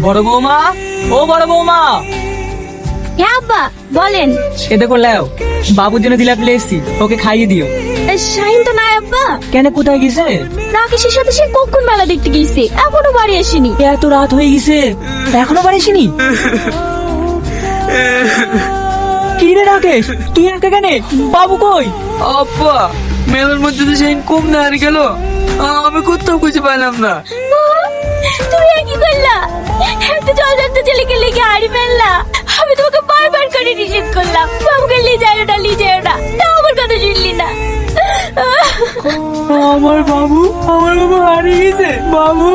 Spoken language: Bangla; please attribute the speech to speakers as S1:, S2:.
S1: বড় বৌমা, ও বড় বৌমা,
S2: হ্যাঁ আব্বা বলেন।
S1: এ দেখো লেও, বাবুর জন্য দিলাপ এসছি, ওকে খাইয়ে দিও।
S2: শাহিন তো নাই আব্বা।
S1: কেন, কোথায় গেছে?
S2: রাকেশের সাথে সে কখন মেলা দেখতে গেছে, এখনো বাড়ি আসেনি।
S1: এত রাত হয়ে গেছে, এখনো বাড়ি আসেনি? কি রে রাকেশ, তুই একা কেন? বাবু কই?
S3: আব্বা, মেলার মধ্যে তো সেই কম না আর গেল, আমি কোথাও খুঁজে পাইলাম না।
S2: তুমি কি করলা? একটা জলজান্ত ছেলেকে লেগে হাড়ি ফেললা। আমি তোমাকে বারবার করে নিষেধ করলাম, বাবুকে নিয়ে যাও না, নিয়ে যাও না, তাও আমার কথা শুনলি না।
S1: আমার বাবু হারিয়ে গেছে। বাবু